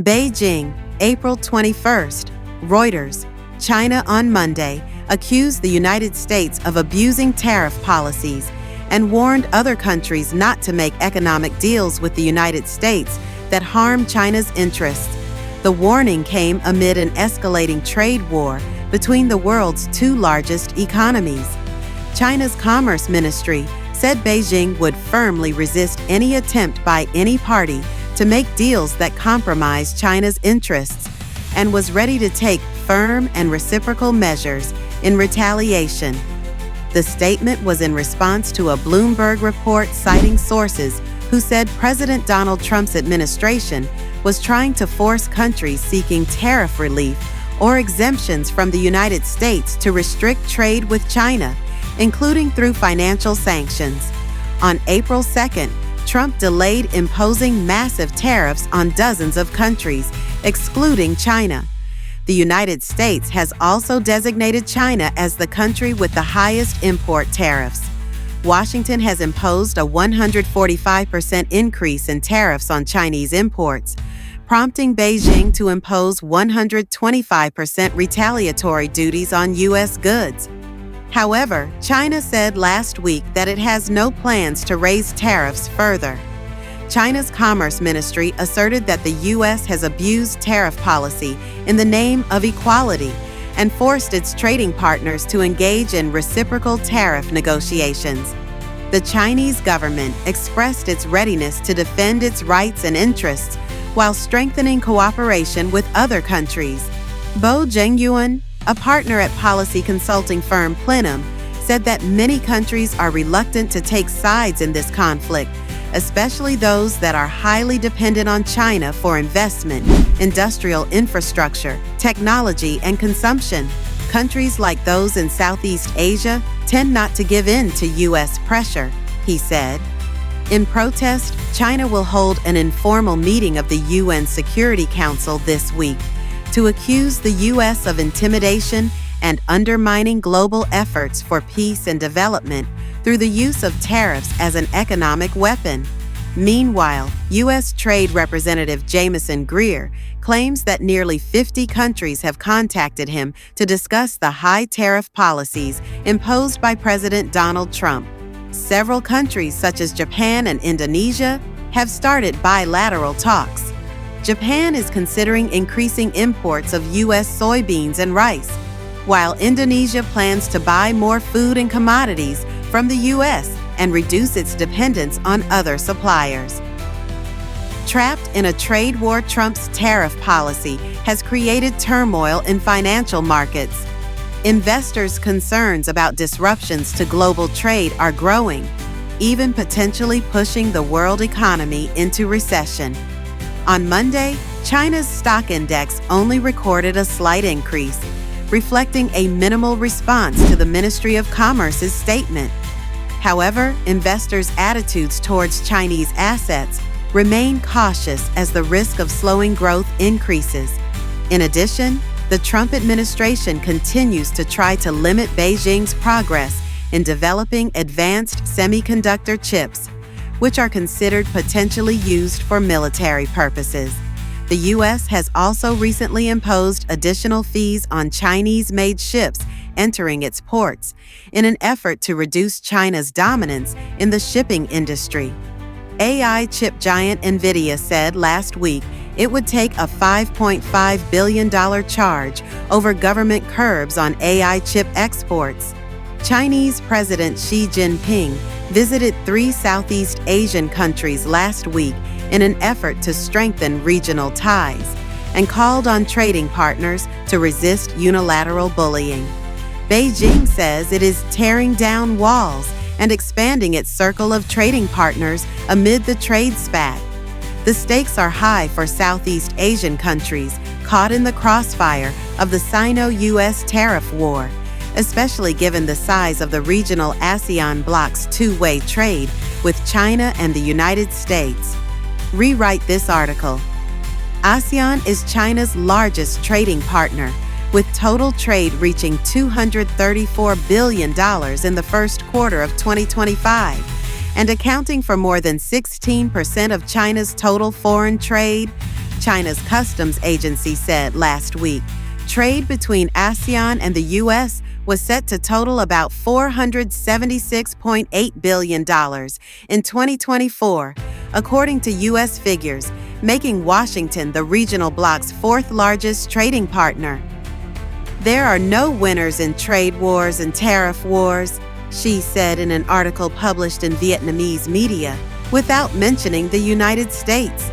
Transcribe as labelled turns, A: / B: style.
A: Beijing, April 21st. Reuters. China on Monday accused the United States of abusing tariff policies and warned other countries not to make economic deals with the United States that harm China's interests. The warning came amid an escalating trade war between the world's two largest economies. China's Commerce Ministry said Beijing would firmly resist any attempt by any party to make deals that compromise China's interests and was ready to take firm and reciprocal measures in retaliation. The statement was in response to a Bloomberg report citing sources who said President Donald Trump's administration was trying to force countries seeking tariff relief or exemptions from the United States to restrict trade with China, including through financial sanctions. On April 2nd, Trump delayed imposing massive tariffs on dozens of countries, excluding China. The United States has also designated China as the country with the highest import tariffs. Washington has imposed a 145% increase in tariffs on Chinese imports, prompting Beijing to impose 125% retaliatory duties on U.S. goods. However, China said last week that it has no plans to raise tariffs further. China's Commerce Ministry asserted that the U.S. has abused tariff policy in the name of equality and forced its trading partners to engage in reciprocal tariff negotiations. The Chinese government expressed its readiness to defend its rights and interests while strengthening cooperation with other countries. Bo Zhengyuan, a partner at policy consulting firm Plenum, said that many countries are reluctant to take sides in this conflict, especially those that are highly dependent on China for investment, industrial infrastructure, technology, and consumption. Countries like those in Southeast Asia tend not to give in to U.S. pressure, he said. In protest, China will hold an informal meeting of the UN Security Council this week to accuse the U.S. of intimidation and undermining global efforts for peace and development through the use of tariffs as an economic weapon. Meanwhile, U.S. Trade Representative Jamieson Greer claims that nearly 50 countries have contacted him to discuss the high tariff policies imposed by President Donald Trump. Several countries, such as Japan and Indonesia, have started bilateral talks. Japan is considering increasing imports of U.S. soybeans and rice, while Indonesia plans to buy more food and commodities from the U.S. and reduce its dependence on other suppliers. Trapped in a trade war, Trump's tariff policy has created turmoil in financial markets. Investors' concerns about disruptions to global trade are growing, even potentially pushing the world economy into recession. On Monday, China's stock index only recorded a slight increase, reflecting a minimal response to the Ministry of Commerce's statement. However, investors' attitudes towards Chinese assets remain cautious as the risk of slowing growth increases. In addition, the Trump administration continues to try to limit Beijing's progress in developing advanced semiconductor chips, which are considered potentially used for military purposes. The U.S. has also recently imposed additional fees on Chinese-made ships entering its ports in an effort to reduce China's dominance in the shipping industry. AI chip giant NVIDIA said last week it would take a $5.5 billion charge over government curbs on AI chip exports. Chinese President Xi Jinping visited 3 Southeast Asian countries last week in an effort to strengthen regional ties and called on trading partners to resist unilateral bullying. Beijing says it is tearing down walls and expanding its circle of trading partners amid the trade spat. The stakes are high for Southeast Asian countries caught in the crossfire of the Sino-U.S. tariff war, especially given the size of the regional ASEAN bloc's two-way trade with China and the United States. Rewrite this article. ASEAN is China's largest trading partner, with total trade reaching $234 billion in the first quarter of 2025 and accounting for more than 16% of China's total foreign trade. China's customs agency said last week. Trade between ASEAN and the U.S. was set to total about $476.8 billion in 2024, according to U.S. figures, making Washington the regional bloc's fourth largest trading partner. There are no winners in trade wars and tariff wars, Xi said in an article published in Vietnamese media, without mentioning the United States.